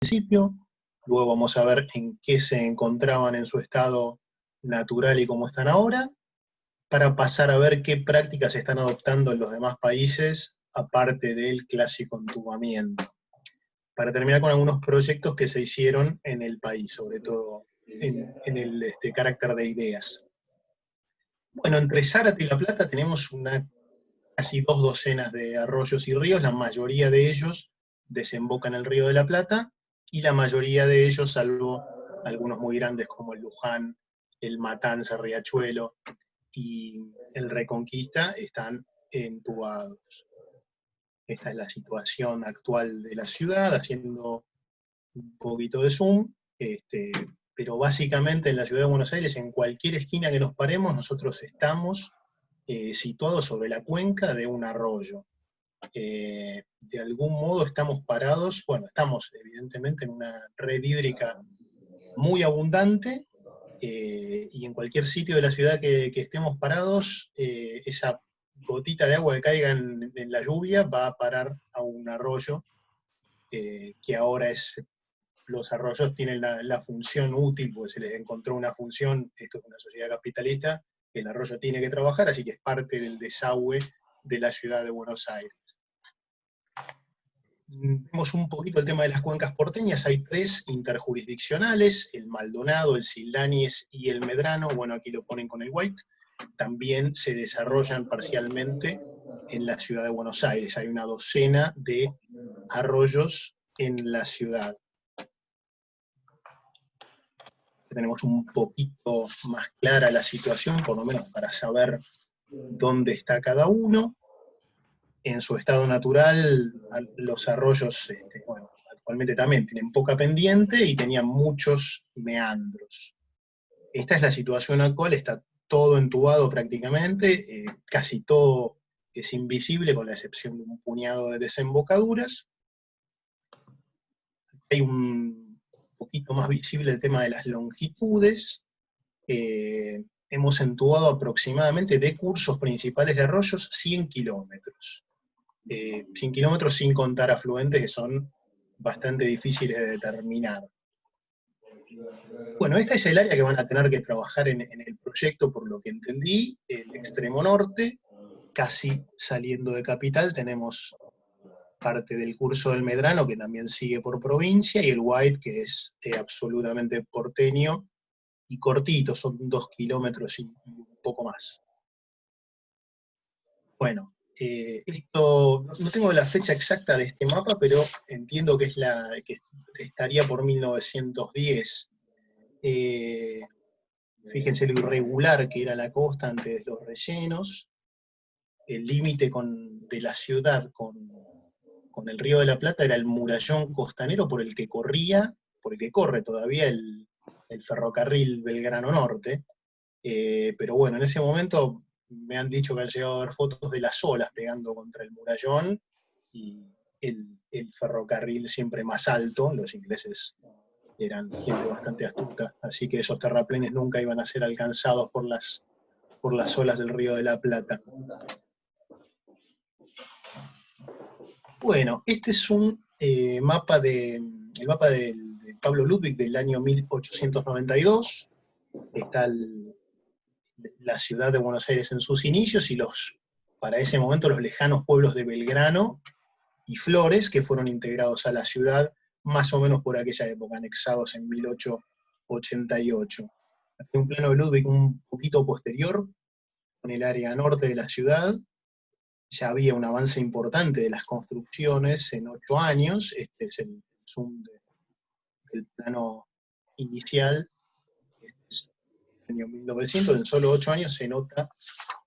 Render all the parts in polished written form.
principio, luego vamos a ver en qué se encontraban en su estado natural y cómo están ahora, para pasar a ver qué prácticas se están adoptando en los demás países, aparte del clásico entubamiento, para terminar con algunos proyectos que se hicieron en el país, sobre todo en el carácter de ideas. Bueno, entre Zárate y La Plata tenemos casi 2 docenas de arroyos y ríos, la mayoría de ellos desembocan en el Río de la Plata, y la mayoría de ellos, salvo algunos muy grandes como el Luján, el Matanza, Riachuelo y el Reconquista, están entubados. Esta es la situación actual de la ciudad, haciendo un poquito de zoom, pero básicamente en la ciudad de Buenos Aires, en cualquier esquina que nos paremos, nosotros estamos situados sobre la cuenca de un arroyo. De algún modo estamos parados, bueno, estamos evidentemente en una red hídrica muy abundante, y en cualquier sitio de la ciudad que estemos parados, esa gotita de agua que caiga en la lluvia va a parar a un arroyo, que ahora los arroyos tienen la función útil, porque se les encontró una función, esto es una sociedad capitalista, el arroyo tiene que trabajar, así que es parte del desagüe de la ciudad de Buenos Aires. Vemos un poquito el tema de las cuencas porteñas, hay 3 interjurisdiccionales, el Maldonado, el Sildañez y el Medrano, bueno, aquí lo ponen con el white, también se desarrollan parcialmente en la ciudad de Buenos Aires, hay una docena de arroyos en la ciudad. Tenemos un poquito más clara la situación, por lo menos para saber dónde está cada uno. En su estado natural, los arroyos, bueno, actualmente también tienen poca pendiente y tenían muchos meandros. Esta es la situación actual, está todo entubado prácticamente, casi todo es invisible con la excepción de un puñado de desembocaduras. Hay un poquito más visible el tema de las longitudes. Hemos entubado aproximadamente de cursos principales de arroyos 100 kilómetros. 100 kilómetros sin contar afluentes que son bastante difíciles de determinar. Bueno, esta es el área que van a tener que trabajar en el proyecto, por lo que entendí, el extremo norte, casi saliendo de Capital, tenemos parte del curso del Medrano, que también sigue por provincia, y el White, que es absolutamente porteño y cortito, son 2 kilómetros y un poco más. Bueno, esto, no tengo la fecha exacta de este mapa, pero entiendo que que estaría por 1910. Fíjense lo irregular que era la costa antes de los rellenos. El límite de la ciudad con el Río de la Plata era el murallón costanero por el que corre todavía el ferrocarril Belgrano Norte. Pero bueno, en ese momento me han dicho que han llegado a ver fotos de las olas pegando contra el murallón, y el ferrocarril siempre más alto. Los ingleses eran gente bastante astuta, así que esos terraplenes nunca iban a ser alcanzados por las olas del Río de la Plata. Bueno, este es un mapa de Pablo Ludwig del año 1892. Está la ciudad de Buenos Aires en sus inicios y para ese momento los lejanos pueblos de Belgrano y Flores, que fueron integrados a la ciudad más o menos por aquella época, anexados en 1888. Aquí un plano de Ludwig un poquito posterior, con el área norte de la ciudad. Ya había un avance importante de las construcciones en 8 años, este es el zoom del plano inicial, este es el año 1900, en solo 8 años se nota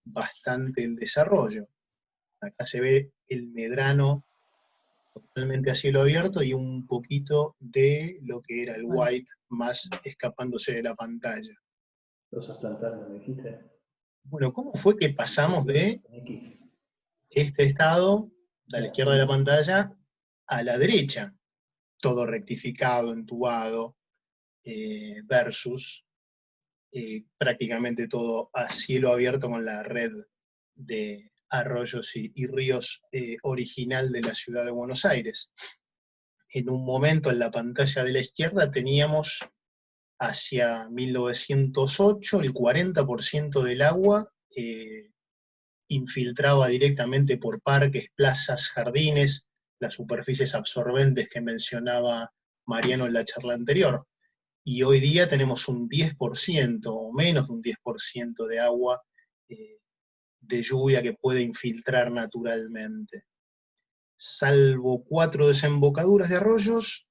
bastante el desarrollo. Acá se ve el Medrano totalmente a cielo abierto y un poquito de lo que era el White más escapándose de la pantalla. Los vas plantando, ¿me dijiste? Bueno, ¿cómo fue que pasamos de este estado, a la izquierda de la pantalla, a la derecha? Todo rectificado, entubado, versus prácticamente todo a cielo abierto con la red de arroyos y ríos original de la ciudad de Buenos Aires. En un momento en la pantalla de la izquierda teníamos hacia 1908 el 40% del agua infiltraba directamente por parques, plazas, jardines, las superficies absorbentes que mencionaba Mariano en la charla anterior. Y hoy día tenemos un 10% o menos de un 10% de agua de lluvia que puede infiltrar naturalmente. Salvo 4 desembocaduras de arroyos,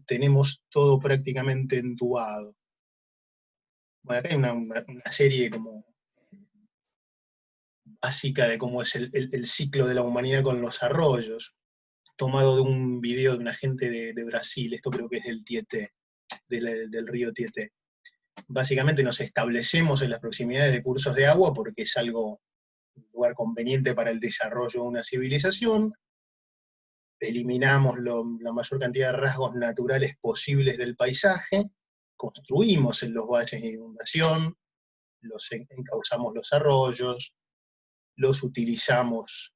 tenemos todo prácticamente entubado. Bueno, acá hay una serie como básica de cómo es el ciclo de la humanidad con los arroyos, tomado de un video de una gente de Brasil, esto creo que es del Tieté, del río Tieté. Básicamente nos establecemos en las proximidades de cursos de agua porque es un lugar conveniente para el desarrollo de una civilización, eliminamos la mayor cantidad de rasgos naturales posibles del paisaje, construimos en los valles de inundación, encauzamos los arroyos, los utilizamos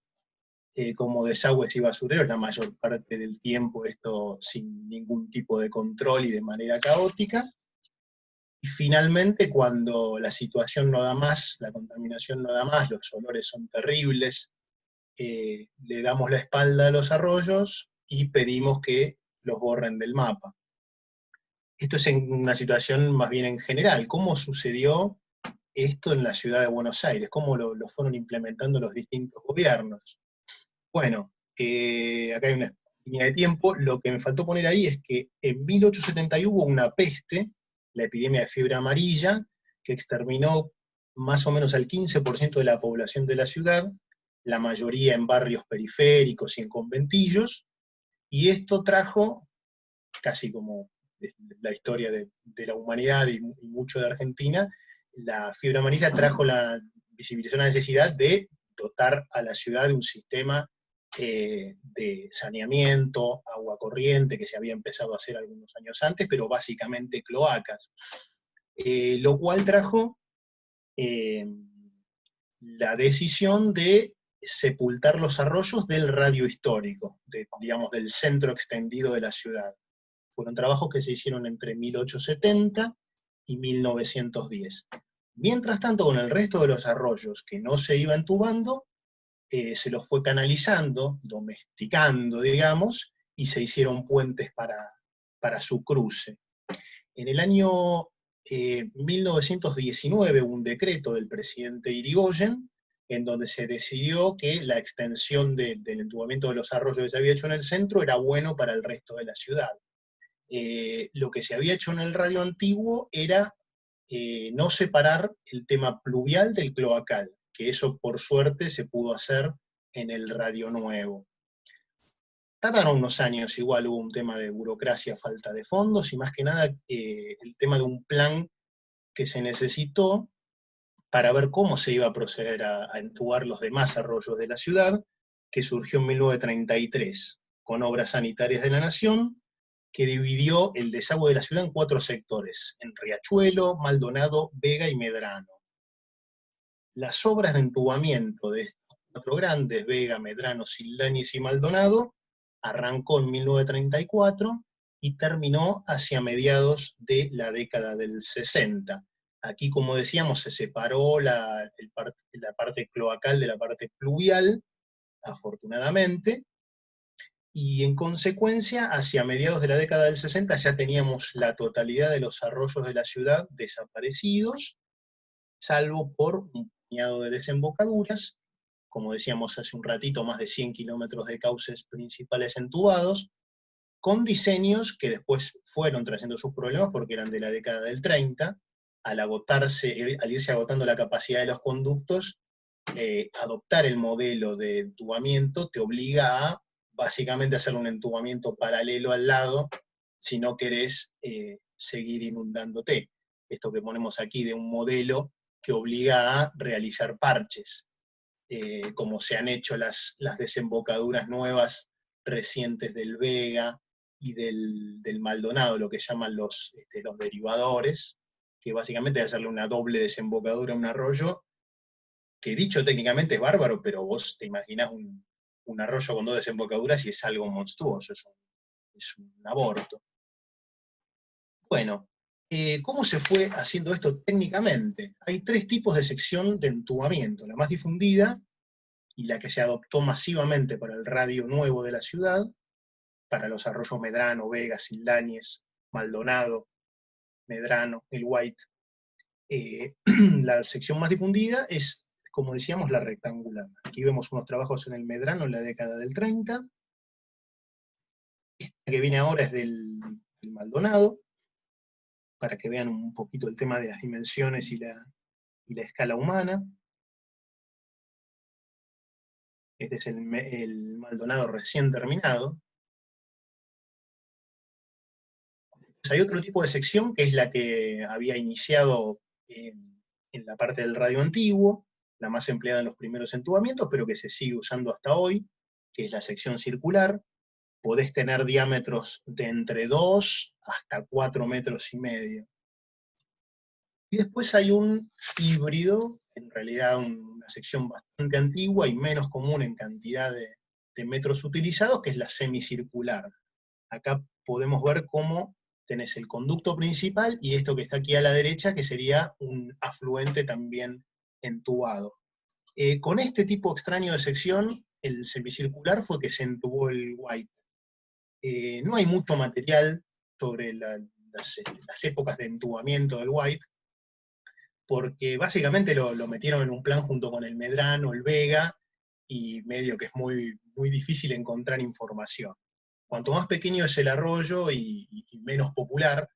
como desagües y basureros la mayor parte del tiempo, esto sin ningún tipo de control y de manera caótica. Y finalmente, cuando la situación no da más, la contaminación no da más, los olores son terribles, le damos la espalda a los arroyos y pedimos que los borren del mapa. Esto es en una situación más bien en general. ¿Cómo sucedió esto en la ciudad de Buenos Aires? ¿Cómo lo fueron implementando los distintos gobiernos? Bueno, acá hay una línea de tiempo. Lo que me faltó poner ahí es que en 1870 hubo una peste, la epidemia de fiebre amarilla, que exterminó más o menos al 15% de la población de la ciudad, la mayoría en barrios periféricos y en conventillos, y esto trajo, casi como la historia de la humanidad y mucho de Argentina, la fiebre amarilla visibilizó la necesidad de dotar a la ciudad de un sistema de saneamiento, agua corriente, que se había empezado a hacer algunos años antes, pero básicamente cloacas. Lo cual trajo la decisión de sepultar los arroyos del radio histórico, digamos, del centro extendido de la ciudad. Fueron trabajos que se hicieron entre 1870 y 1910. Mientras tanto, con el resto de los arroyos que no se iba entubando, se los fue canalizando, domesticando, digamos, y se hicieron puentes para su cruce. En el año 1919 hubo un decreto del presidente Irigoyen, en donde se decidió que la extensión del entubamiento de los arroyos que se había hecho en el centro era bueno para el resto de la ciudad. Lo que se había hecho en el radio antiguo era no separar el tema pluvial del cloacal, que eso por suerte se pudo hacer en el radio nuevo. Tardaron unos años, igual hubo un tema de burocracia, falta de fondos, y más que nada el tema de un plan que se necesitó para ver cómo se iba a proceder a entubar los demás arroyos de la ciudad, que surgió en 1933, con Obras Sanitarias de la Nación, que dividió el desagüe de la ciudad en 4 sectores, en Riachuelo, Maldonado, Vega y Medrano. Las obras de entubamiento de estos 4 grandes, Vega, Medrano, Sildañez y Maldonado, arrancó en 1934 y terminó hacia mediados de la década del 60. Aquí, como decíamos, se separó la parte cloacal de la parte pluvial, afortunadamente, y en consecuencia, hacia mediados de la década del 60 ya teníamos la totalidad de los arroyos de la ciudad desaparecidos, salvo por un puñado de desembocaduras, como decíamos hace un ratito, más de 100 kilómetros de cauces principales entubados, con diseños que después fueron trayendo sus problemas porque eran de la década del 30, al irse agotando la capacidad de los conductos, adoptar el modelo de entubamiento te obliga a básicamente hacer un entubamiento paralelo al lado si no querés seguir inundándote. Esto que ponemos aquí de un modelo que obliga a realizar parches, como se han hecho las desembocaduras nuevas recientes del Vega y del Maldonado, lo que llaman los derivadores, que básicamente es hacerle una doble desembocadura a un arroyo, que dicho técnicamente es bárbaro, pero vos te imaginás un arroyo con 2 desembocaduras y es algo monstruoso, es un aborto. Bueno, ¿cómo se fue haciendo esto técnicamente? Hay 3 tipos de sección de entubamiento. La más difundida, y la que se adoptó masivamente para el radio nuevo de la ciudad, para los arroyos Medrano, Vega, Sildañez, Maldonado, Medrano, el White. La sección más difundida es, como decíamos, la rectangular. Aquí vemos unos trabajos en el Medrano en la década del 30. Esta que viene ahora es del Maldonado, para que vean un poquito el tema de las dimensiones y la escala humana. Este es el Maldonado recién terminado. Hay otro tipo de sección, que es la que había iniciado en la parte del radio antiguo, la más empleada en los primeros entubamientos, pero que se sigue usando hasta hoy, que es la sección circular. Podés tener diámetros de entre 2 hasta 4,5 metros. Y después hay un híbrido, en realidad una sección bastante antigua y menos común en cantidad de metros utilizados, que es la semicircular. Acá podemos ver cómo tenés el conducto principal y esto que está aquí a la derecha, que sería un afluente también entubado. Con este tipo extraño de sección, el semicircular fue que se entubó el White. No hay mucho material sobre las épocas de entubamiento del White, porque básicamente lo metieron en un plan junto con el Medrano, el Vega, y medio que es muy, muy difícil encontrar información. Cuanto más pequeño es el arroyo y menos popular,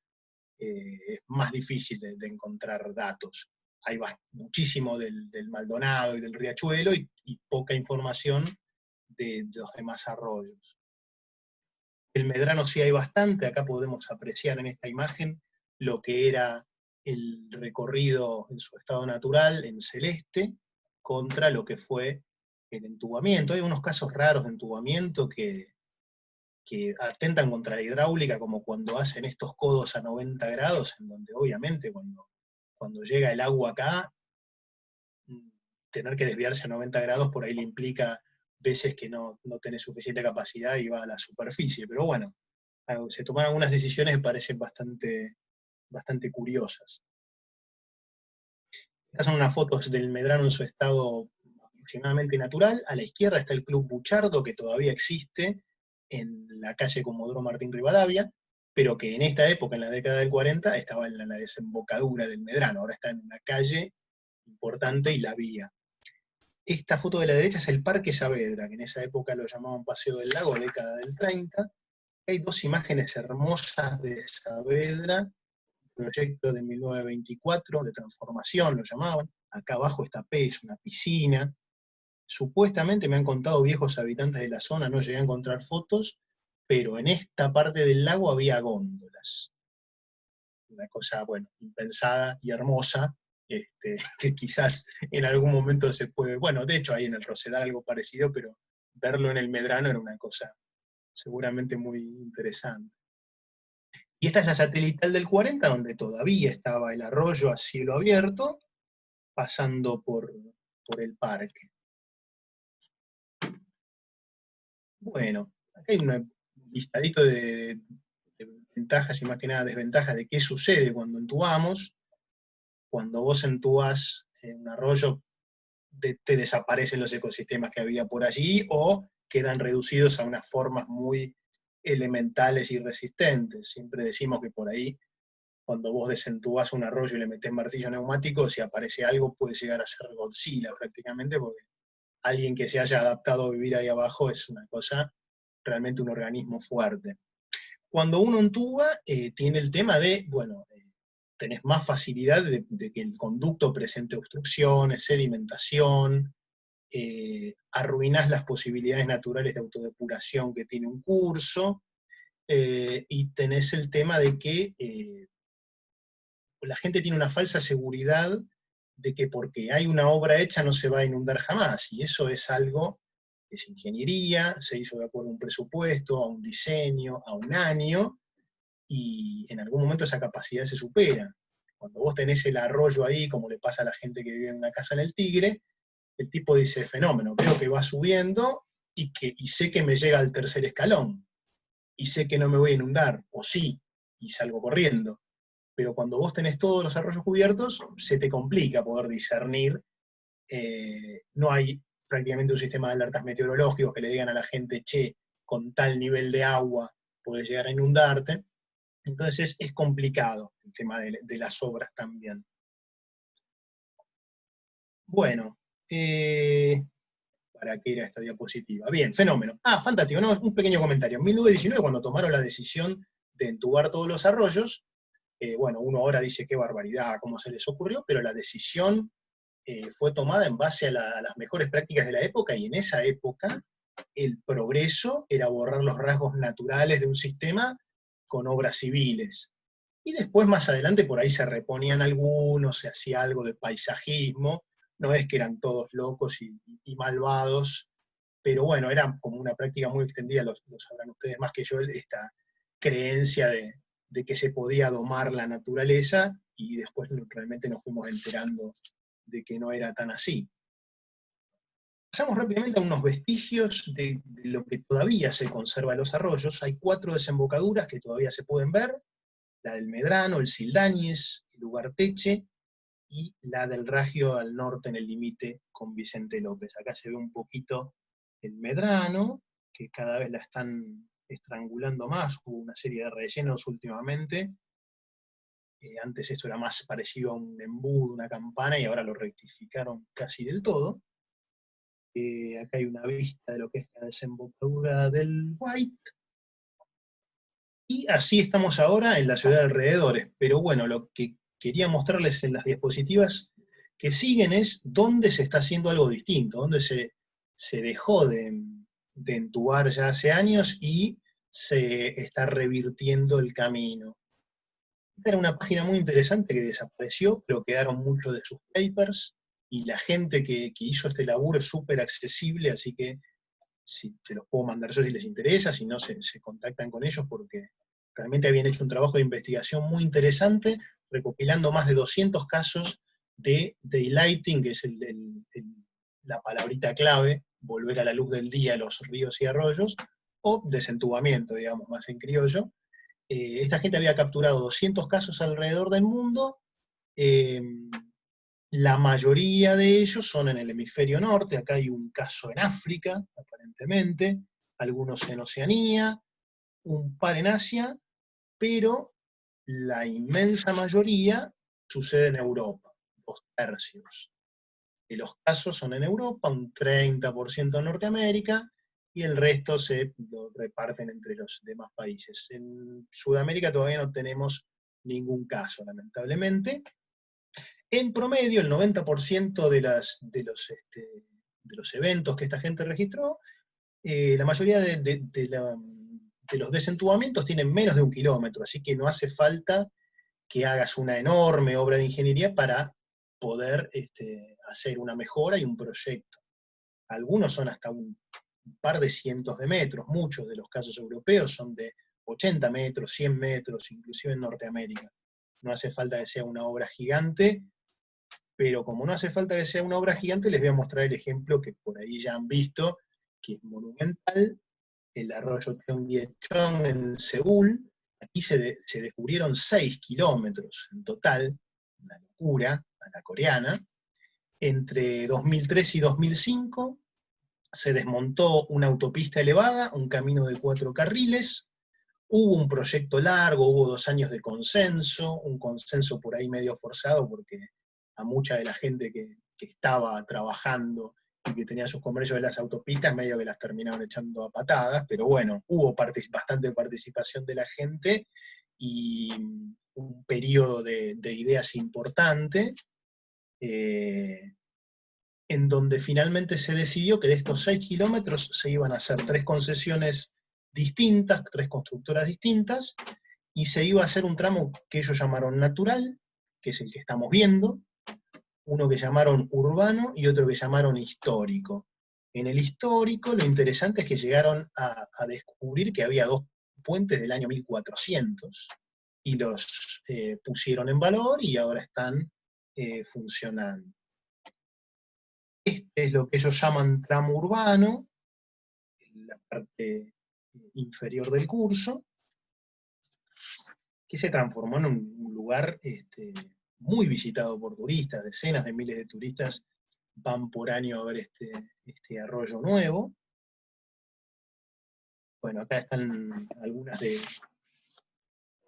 es más difícil de encontrar datos. Hay muchísimo del Maldonado y del Riachuelo y poca información de los demás arroyos. El Medrano sí hay bastante, acá podemos apreciar en esta imagen lo que era el recorrido en su estado natural, en celeste, contra lo que fue el entubamiento. Hay unos casos raros de entubamiento que atentan contra la hidráulica, como cuando hacen estos codos a 90 grados, en donde obviamente cuando llega el agua acá, tener que desviarse a 90 grados por ahí le implica veces que no tenés suficiente capacidad y va a la superficie. Pero bueno, se tomaron algunas decisiones que parecen bastante curiosas. Estas son unas fotos del Medrano en su estado aproximadamente natural. A la izquierda está el Club Buchardo, que todavía existe en la calle Comodoro Martín Rivadavia, pero que en esta época, en la década del 40, estaba en la desembocadura del Medrano. Ahora está en una calle importante y la vía. Esta foto de la derecha es el Parque Saavedra, que en esa época lo llamaban Paseo del Lago, década del 30. Hay 2 imágenes hermosas de Saavedra, proyecto de 1924, de transformación lo llamaban. Acá abajo está es una piscina. Supuestamente me han contado viejos habitantes de la zona, no llegué a encontrar fotos, pero en esta parte del lago había góndolas. Una cosa, bueno, impensada y hermosa, que quizás en algún momento se puede, bueno, de hecho hay en el Rosedal algo parecido, pero verlo en el Medrano era una cosa seguramente muy interesante. Y esta es la satelital del 40, donde todavía estaba el arroyo a cielo abierto, pasando por el parque. Bueno, acá hay un listadito de ventajas y más que nada desventajas de qué sucede cuando entubamos. Cuando vos entubas en un arroyo, te desaparecen los ecosistemas que había por allí o quedan reducidos a unas formas muy elementales y resistentes. Siempre decimos que por ahí, cuando vos desentubás un arroyo y le metés martillo neumático, si aparece algo puede llegar a ser Godzilla prácticamente, porque alguien que se haya adaptado a vivir ahí abajo es una cosa, realmente un organismo fuerte. Cuando uno entuba, tiene el tema de, bueno, tenés más facilidad de que el conducto presente obstrucciones, sedimentación, arruinás las posibilidades naturales de autodepuración que tiene un curso, y tenés el tema de que la gente tiene una falsa seguridad de que porque hay una obra hecha no se va a inundar jamás, y eso es algo que es ingeniería, se hizo de acuerdo a un presupuesto, a un diseño, a un año, y en algún momento esa capacidad se supera. Cuando vos tenés el arroyo ahí, como le pasa a la gente que vive en una casa en el Tigre, el tipo dice, fenómeno, veo que va subiendo, y sé que me llega al tercer escalón, y sé que no me voy a inundar, o sí, y salgo corriendo. Pero cuando vos tenés todos los arroyos cubiertos, se te complica poder discernir. No hay prácticamente un sistema de alertas meteorológicos que le digan a la gente, che, con tal nivel de agua puedes llegar a inundarte. Entonces es complicado el tema de las obras también. Bueno, ¿para qué era esta diapositiva? Bien, fenómeno. Fantástico, no, un pequeño comentario. En 1919, cuando tomaron la decisión de entubar todos los arroyos, bueno, uno ahora dice qué barbaridad, cómo se les ocurrió, pero la decisión fue tomada en base a las mejores prácticas de la época, y en esa época el progreso era borrar los rasgos naturales de un sistema con obras civiles. Y después, más adelante, por ahí se reponían algunos, se hacía algo de paisajismo, no es que eran todos locos y malvados, pero bueno, era como una práctica muy extendida, lo sabrán ustedes más que yo, esta creencia de que se podía domar la naturaleza, y después realmente nos fuimos enterando de que no era tan así. Pasamos rápidamente a unos vestigios de lo que todavía se conserva de los arroyos. Hay 4 desembocaduras que todavía se pueden ver: la del Medrano, el Sildañez, el Ugarteche, y la del Ragio al norte en el límite con Vicente López. Acá se ve un poquito el Medrano, que cada vez la están estrangulando más, hubo una serie de rellenos últimamente. Antes esto era más parecido a un embudo, una campana, y ahora lo rectificaron casi del todo. Acá hay una vista de lo que es la desembocadura del White. Y así estamos ahora en la ciudad de alrededores. Pero bueno, lo que quería mostrarles en las diapositivas que siguen es dónde se está haciendo algo distinto, dónde se dejó de entubar ya hace años y se está revirtiendo el camino. Esta era una página muy interesante que desapareció, pero quedaron muchos de sus papers, y la gente que hizo este laburo es súper accesible, así que si se los puedo mandar yo si les interesa, si no se contactan con ellos, porque realmente habían hecho un trabajo de investigación muy interesante, recopilando más de 200 casos de daylighting, que es la palabrita clave, volver a la luz del día a los ríos y arroyos, o desentubamiento, digamos, más en criollo. Esta gente había capturado 200 casos alrededor del mundo. La mayoría de ellos son en el hemisferio norte. Acá hay un caso en África, aparentemente, algunos en Oceanía, un par en Asia, pero la inmensa mayoría sucede en Europa, 2/3 de los casos son en Europa, un 30% en Norteamérica, y el resto se lo reparten entre los demás países. En Sudamérica todavía no tenemos ningún caso, lamentablemente. En promedio, el 90% de los eventos que esta gente registró, la mayoría de los desentubamientos tienen menos de 1 kilómetro, así que no hace falta que hagas una enorme obra de ingeniería para poder hacer una mejora y un proyecto. Algunos son hasta un par de cientos de metros, muchos de los casos europeos son de 80 metros, 100 metros, inclusive en Norteamérica. No hace falta que sea una obra gigante, pero como no hace falta que sea una obra gigante, les voy a mostrar el ejemplo que por ahí ya han visto, que es monumental: el arroyo Cheonggyecheon en Seúl. Aquí se descubrieron 6 kilómetros en total, una locura a la coreana. Entre 2003 y 2005 se desmontó una autopista elevada, un camino de 4 carriles, hubo un proyecto largo, hubo 2 años de consenso, un consenso por ahí medio forzado, porque a mucha de la gente que estaba trabajando y que tenía sus comercios de las autopistas, medio que las terminaron echando a patadas, pero bueno, hubo bastante participación de la gente, y un periodo de ideas importante, en donde finalmente se decidió que de estos 6 kilómetros se iban a hacer 3 concesiones distintas, 3 constructoras distintas, y se iba a hacer un tramo que ellos llamaron natural, que es el que estamos viendo, uno que llamaron urbano y otro que llamaron histórico. En el histórico, lo interesante es que llegaron a descubrir que había 2 puentes del año 1400, y los pusieron en valor y ahora están funcionando. Este es lo que ellos llaman tramo urbano, la parte inferior del curso, que se transformó en un lugar muy visitado por turistas. Decenas de miles de turistas van por año a ver este arroyo nuevo. Bueno, acá están algunas de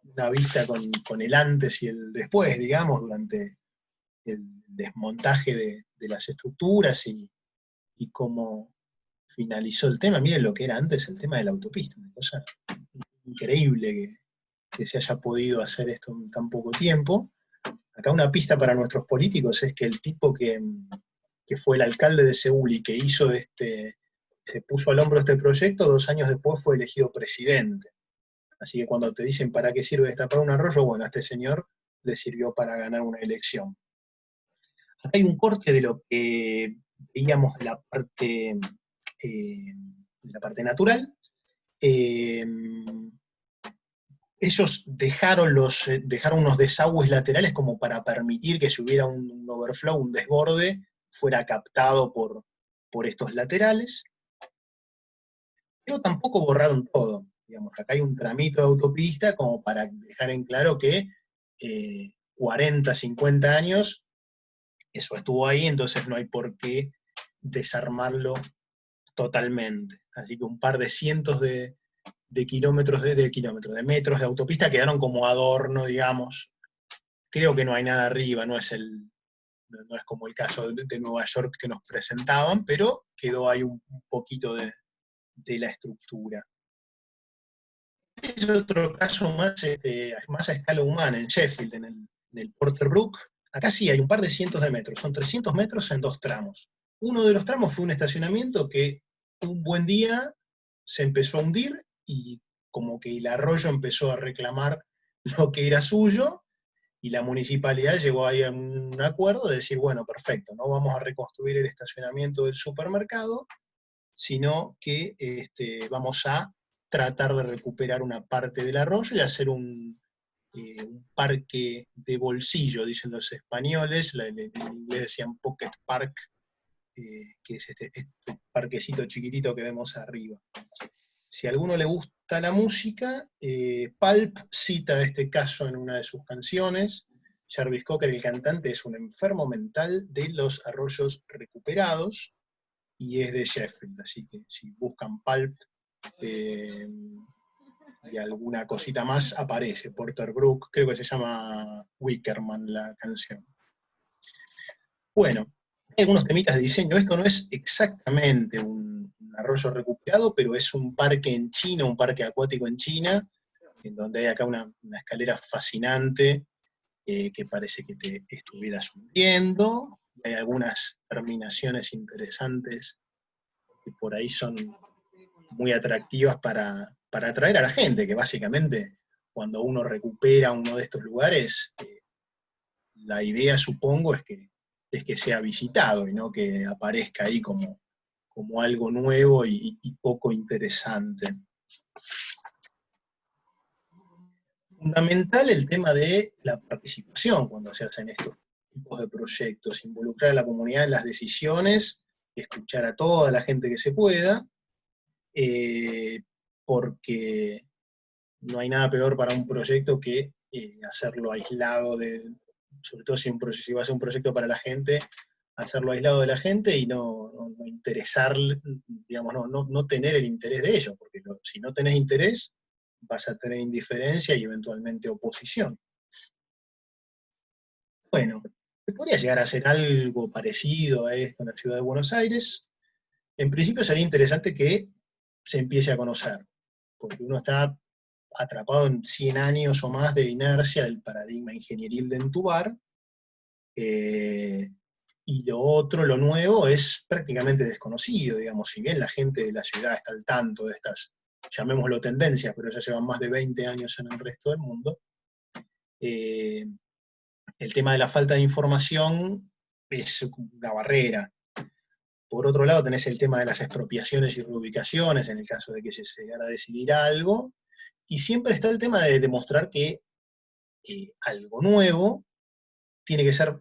una vista con el antes y el después, digamos, durante el desmontaje de las estructuras y cómo finalizó el tema. Miren lo que era antes el tema de la autopista, una cosa increíble que se haya podido hacer esto en tan poco tiempo. Acá una pista para nuestros políticos es que el tipo que fue el alcalde de Seúl y que hizo se puso al hombro este proyecto, 2 años después fue elegido presidente. Así que cuando te dicen para qué sirve destapar un arroyo, bueno, a este señor le sirvió para ganar una elección. Acá hay un corte de lo que veíamos de la parte natural. Ellos dejaron unos desagües laterales como para permitir que si hubiera un overflow, un desborde, fuera captado por estos laterales. Pero tampoco borraron todo. Digamos, acá hay un tramito de autopista como para dejar en claro que 40, 50 años, eso estuvo ahí, entonces no hay por qué desarmarlo totalmente. Así que un par de cientos de metros de autopista quedaron como adorno, digamos. Creo que no hay nada arriba, no es como el caso de Nueva York que nos presentaban, pero quedó ahí un poquito de la estructura. Es otro caso más a escala humana, en Sheffield, en el Porter Brook. Acá sí hay un par de cientos de metros, son 300 metros en 2 tramos. Uno de los tramos fue un estacionamiento que un buen día se empezó a hundir y como que el arroyo empezó a reclamar lo que era suyo, y la municipalidad llegó ahí a un acuerdo de decir, bueno, perfecto, no vamos a reconstruir el estacionamiento del supermercado, sino que vamos a tratar de recuperar una parte del arroyo y hacer un parque de bolsillo, dicen los españoles, en inglés decían pocket park, que es este parquecito chiquitito que vemos arriba. Si a alguno le gusta la música, Pulp cita este caso en una de sus canciones. Jarvis Cocker, el cantante, es un enfermo mental de los arroyos recuperados, y es de Sheffield, así que si buscan Pulp y alguna cosita más, aparece. Porter Brook, creo que se llama Wickerman la canción. Bueno, hay algunos temitas de diseño. Esto no es exactamente un arroyo recuperado, pero es un parque en China, un parque acuático en China, en donde hay acá una escalera fascinante que parece que te estuvieras hundiendo. Hay algunas terminaciones interesantes que por ahí son muy atractivas para atraer a la gente, que básicamente cuando uno recupera uno de estos lugares, la idea, supongo, es que sea visitado y no que aparezca ahí como algo nuevo y poco interesante. Fundamental el tema de la participación cuando se hacen estos tipos de proyectos, involucrar a la comunidad en las decisiones, escuchar a toda la gente que se pueda, porque no hay nada peor para un proyecto que hacerlo aislado, sobre todo si va a ser un proyecto para la gente, hacerlo aislado de la gente y no interesar, digamos, no tener el interés de ellos, porque si no tenés interés, vas a tener indiferencia y eventualmente oposición. Bueno, podría llegar a ser algo parecido a esto en la ciudad de Buenos Aires. En principio sería interesante que se empiece a conocer, porque uno está atrapado en 100 años o más de inercia del paradigma ingenieril de entubar, y lo nuevo, es prácticamente desconocido, digamos, si bien la gente de la ciudad está al tanto de estas, llamémoslo tendencias, pero ya llevan más de 20 años en el resto del mundo, el tema de la falta de información es una barrera. Por otro lado tenés el tema de las expropiaciones y reubicaciones, en el caso de que se llegara a decidir algo, y siempre está el tema de demostrar que algo nuevo tiene que ser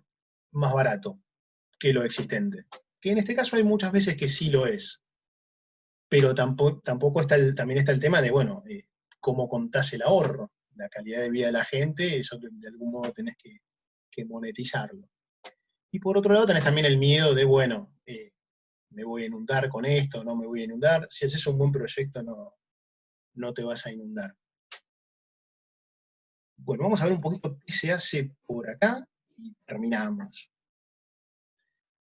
más barato que lo existente. Que en este caso hay muchas veces que sí lo es. pero tampoco también está el tema de, bueno, cómo contás el ahorro, la calidad de vida de la gente, eso de algún modo tenés que monetizarlo. Y por otro lado tenés también el miedo de, bueno, me voy a inundar con esto, no me voy a inundar. Si haces un buen proyecto no te vas a inundar. Bueno, vamos a ver un poquito qué se hace por acá y terminamos.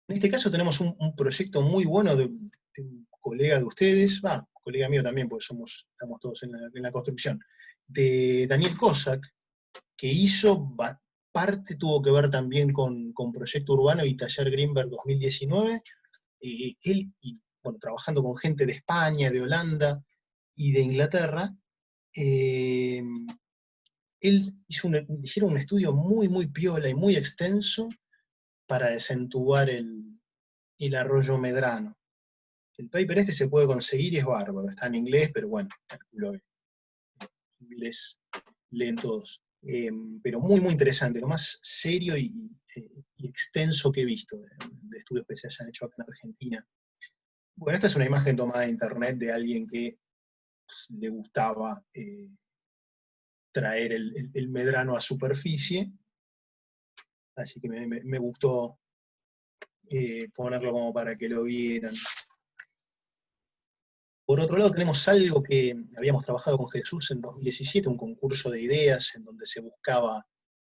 En este caso tenemos un proyecto muy bueno de un colega de ustedes, colega mío también, porque estamos todos en la construcción, de Daniel Kosak, que hizo parte, tuvo que ver también con Proyecto Urbano y Taller Greenberg 2019, él, bueno, trabajando con gente de España, de Holanda y de Inglaterra, él hicieron un estudio muy, muy piola y muy extenso para desentubar el arroyo Medrano. El paper este se puede conseguir y es bárbaro, está en inglés, pero bueno, calculo que en inglés leen todos. Pero muy, muy interesante, lo más serio y extenso que he visto de estudios que se hayan hecho acá en Argentina. Bueno, esta es una imagen tomada de internet de alguien que le gustaba traer el Medrano a superficie, así que me gustó ponerlo como para que lo vieran. Por otro lado, tenemos algo que habíamos trabajado con Jesús en 2017, un concurso de ideas en donde se buscaba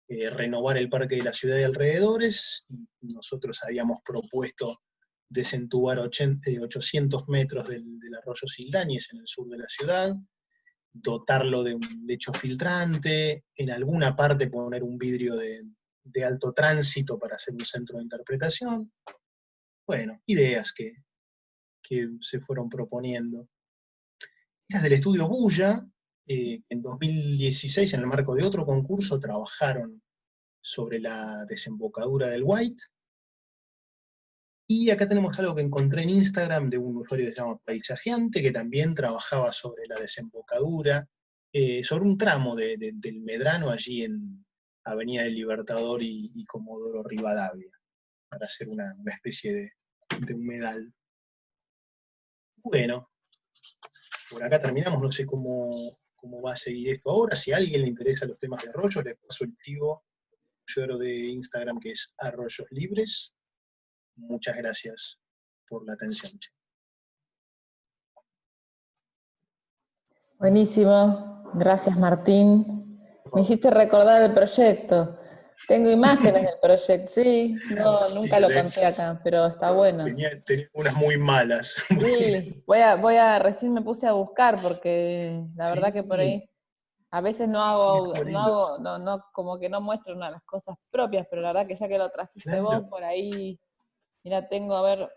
renovar el parque de la ciudad de alrededores, y nosotros habíamos propuesto desentubar 800 metros del arroyo Sildañez en el sur de la ciudad, dotarlo de un lecho filtrante, en alguna parte poner un vidrio de alto tránsito para hacer un centro de interpretación. Bueno, ideas que se fueron proponiendo. Estas del estudio Bulla, en 2016, en el marco de otro concurso, trabajaron sobre la desembocadura del White. Y acá tenemos algo que encontré en Instagram de un usuario que se llama Paisajeante, que también trabajaba sobre la desembocadura, sobre un tramo del Medrano allí en Avenida del Libertador y Comodoro Rivadavia, para hacer una especie de humedal. Bueno, por acá terminamos, no sé cómo va a seguir esto ahora. Si a alguien le interesa los temas de arroyos, le paso el chivo de Instagram, que es Arroyos Libres. Muchas gracias por la atención. Buenísimo, gracias Martín. Me hiciste recordar el proyecto. Tengo imágenes del proyecto, sí, no, nunca lo conté acá, pero está bueno. Tenía unas muy malas. Sí, recién me puse a buscar porque la verdad que por ahí a veces como que no muestro una de las cosas propias, pero la verdad que ya que lo trajiste vos por ahí, mira, tengo, a ver,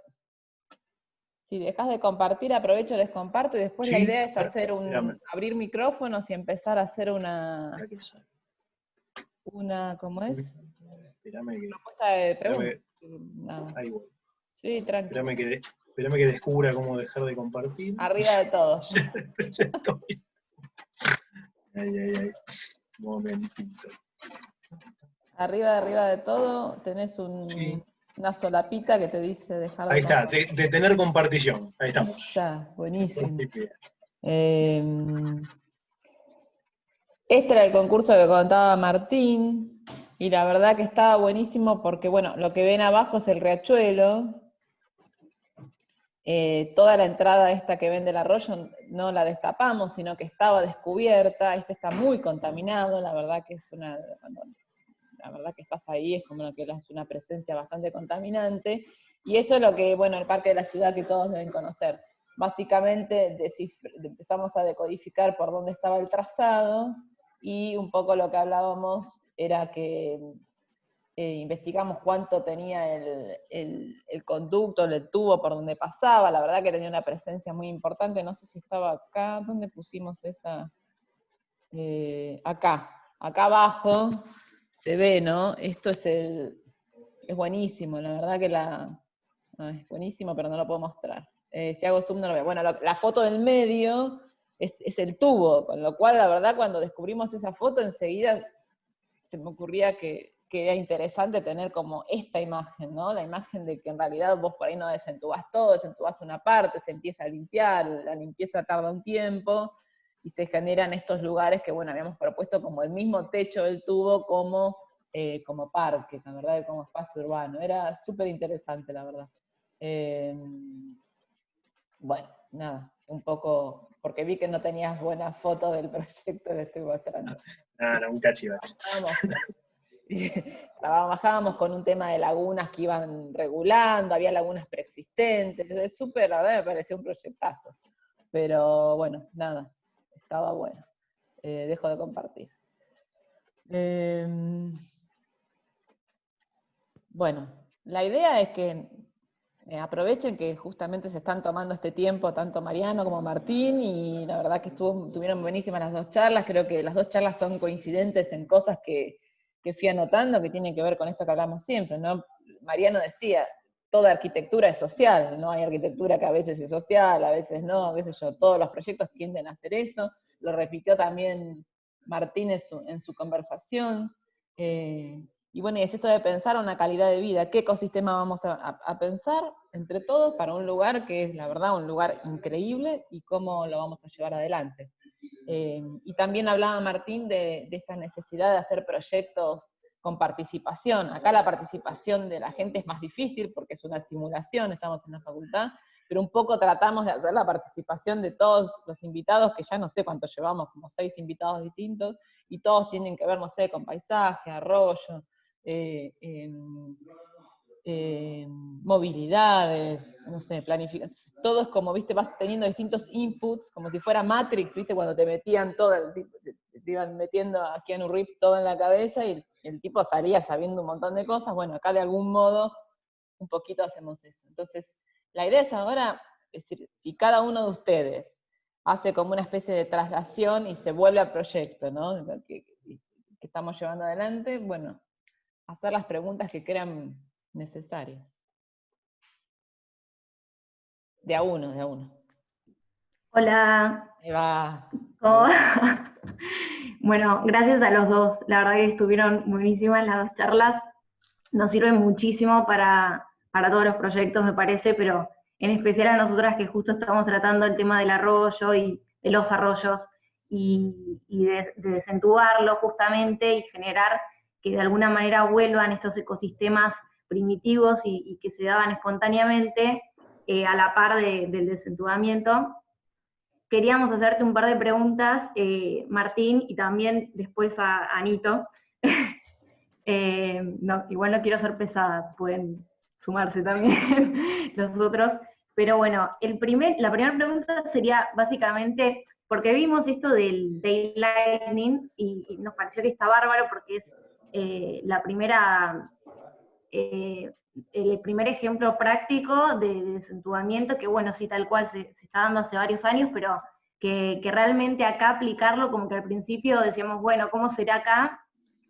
si dejas de compartir, aprovecho, les comparto, y después la idea es abrir micrófonos y empezar a hacer una ¿cómo es? Propuesta de preguntas. Ahí voy. Sí, tranquilo. Espérame que descubra cómo dejar de compartir. Arriba de todo. Ya estoy. Ay. Momentito. Arriba de todo tenés una solapita que te dice dejar de Ahí está, detener compartición. Ahí estamos. Está, buenísimo. Este era el concurso que contaba Martín, y la verdad que estaba buenísimo porque, bueno, lo que ven abajo es el riachuelo. Toda la entrada esta que ven del arroyo no la destapamos, sino que estaba descubierta. Este está muy contaminado, la verdad que la verdad que estás ahí, es como que es una presencia bastante contaminante. Y esto es lo que, bueno, el Parque de la Ciudad que todos deben conocer. Básicamente empezamos a decodificar por dónde estaba el trazado, y un poco lo que hablábamos era que investigamos cuánto tenía el conducto, el tubo por donde pasaba. La verdad que tenía una presencia muy importante. No sé si estaba acá, ¿dónde pusimos esa? Acá abajo se ve, ¿no? Esto es buenísimo, la verdad que es buenísimo, pero no lo puedo mostrar. Si hago zoom no lo veo. Bueno, la foto del medio es el tubo, con lo cual, la verdad, cuando descubrimos esa foto, enseguida se me ocurría que que era interesante tener como esta imagen, ¿no? La imagen de que en realidad vos por ahí no desentubás todo, desentubás una parte, se empieza a limpiar, la limpieza tarda un tiempo, y se generan estos lugares que, bueno, habíamos propuesto como el mismo techo del tubo como parque, la verdad, como espacio urbano. Era súper interesante, la verdad. Bueno, nada, un poco, porque vi que no tenías buenas fotos del proyecto, le estoy mostrando. No, un cachivache. Trabajábamos con un tema de lagunas que iban regulando, había lagunas preexistentes, es súper, la verdad me pareció un proyectazo. Pero bueno, nada, estaba bueno. Dejo de compartir. Bueno, la idea es que aprovechen que justamente se están tomando este tiempo, tanto Mariano como Martín, y la verdad que tuvieron buenísimas las dos charlas. Creo que las dos charlas son coincidentes en cosas que fui anotando, que tienen que ver con esto que hablamos siempre, ¿no? Mariano decía, toda arquitectura es social, no hay arquitectura que a veces es social, a veces no, qué sé yo, todos los proyectos tienden a hacer eso, lo repitió también Martín en su conversación, y bueno, y es esto de pensar una calidad de vida, qué ecosistema vamos a pensar entre todos para un lugar que es, la verdad, un lugar increíble, y cómo lo vamos a llevar adelante. Y también hablaba Martín de esta necesidad de hacer proyectos con participación. Acá la participación de la gente es más difícil porque es una simulación, estamos en la facultad, pero un poco tratamos de hacer la participación de todos los invitados, que ya no sé cuántos llevamos, como 6 invitados distintos, y todos tienen que ver, no sé, con paisaje, arroyo, movilidades, no sé, planificación, todo es como, viste, vas teniendo distintos inputs, como si fuera Matrix, viste, cuando te metían todo, te iban metiendo a Keanu Reeves todo en la cabeza, y el tipo salía sabiendo un montón de cosas. Bueno, acá de algún modo, un poquito hacemos eso. Entonces, la idea es ahora, es decir, si cada uno de ustedes hace como una especie de traslación y se vuelve al proyecto, ¿no? Que estamos llevando adelante, bueno, hacer las preguntas que crean necesarias. De a uno, de a uno. Hola. Ahí va. ¿Cómo va? Bueno, gracias a los dos. La verdad que estuvieron buenísimas las dos charlas. Nos sirven muchísimo para todos los proyectos, me parece, pero en especial a nosotras que justo estamos tratando el tema del arroyo y de los arroyos y de desentubarlo justamente y generar que de alguna manera vuelvan estos ecosistemas primitivos y que se daban espontáneamente a la par del desentubamiento. Queríamos hacerte un par de preguntas, Martín, y también después a Anito. No, igual no quiero ser pesada, pueden sumarse también los otros. Pero bueno, la primera pregunta sería básicamente, porque vimos esto del daylighting y nos pareció que está bárbaro porque es el primer ejemplo práctico de desentubamiento, que bueno, sí, tal cual se está dando hace varios años, pero que realmente acá aplicarlo, como que al principio decíamos, bueno, ¿cómo será acá?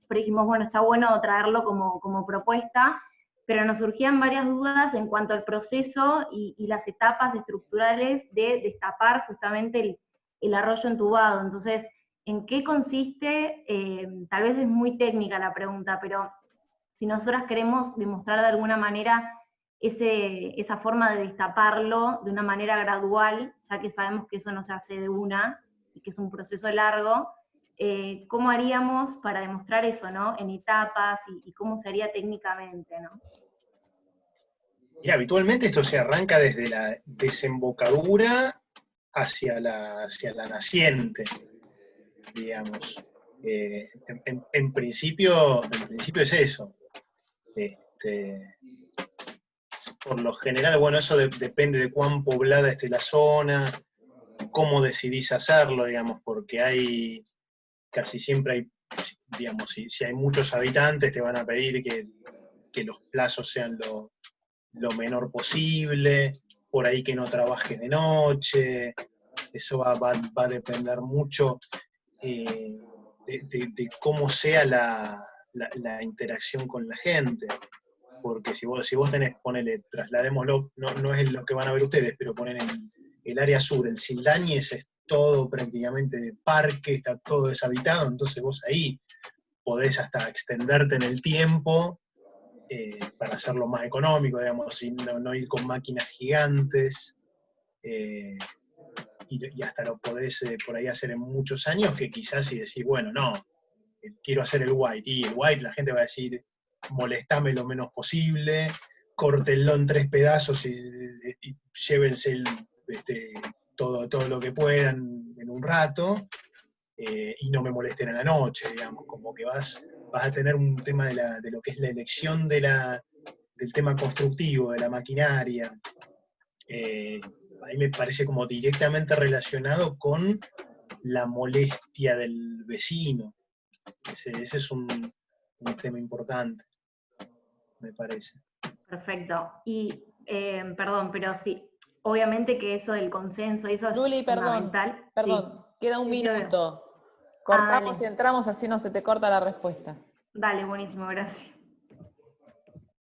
Pero dijimos, bueno, está bueno traerlo como propuesta, pero nos surgían varias dudas en cuanto al proceso y las etapas estructurales de destapar justamente el arroyo entubado. Entonces, ¿en qué consiste? Tal vez es muy técnica la pregunta, pero si nosotras queremos demostrar de alguna manera esa forma de destaparlo de una manera gradual, ya que sabemos que eso no se hace de una y que es un proceso largo, ¿cómo haríamos para demostrar eso, ¿no? En etapas y cómo se haría técnicamente, ¿no? Y habitualmente esto se arranca desde la desembocadura hacia la naciente, digamos. En principio es eso. Por lo general, bueno, eso depende de cuán poblada esté la zona, cómo decidís hacerlo, digamos, porque casi siempre hay, digamos, si hay muchos habitantes, te van a pedir que los plazos sean lo menor posible, por ahí que no trabajes de noche, eso va a depender mucho de cómo sea la interacción con la gente. Porque si vos tenés, ponele, trasladémoslo, no es lo que van a ver ustedes, pero ponen el área sur, el Sildañez es todo prácticamente de parque, está todo deshabitado, entonces vos ahí podés hasta extenderte en el tiempo para hacerlo más económico, digamos, y no ir con máquinas gigantes, y hasta lo podés por ahí hacer en muchos años, que quizás si decís, bueno, no, quiero hacer el white, y el white la gente va a decir, molestame lo menos posible, córtenlo en 3 pedazos y llévense todo lo que puedan en un rato, y no me molesten a la noche, digamos, como que vas a tener un tema de lo que es la elección del tema constructivo, de la maquinaria. Ahí me parece como directamente relacionado con la molestia del vecino. Ese es un tema importante, me parece. Perfecto. Y, perdón, pero sí, obviamente que eso del consenso, eso Luli, es fundamental. perdón, queda un Sí, sí, minuto. Ah, Cortamos dale. y entramos, así no se te corta la respuesta. Dale, buenísimo, gracias.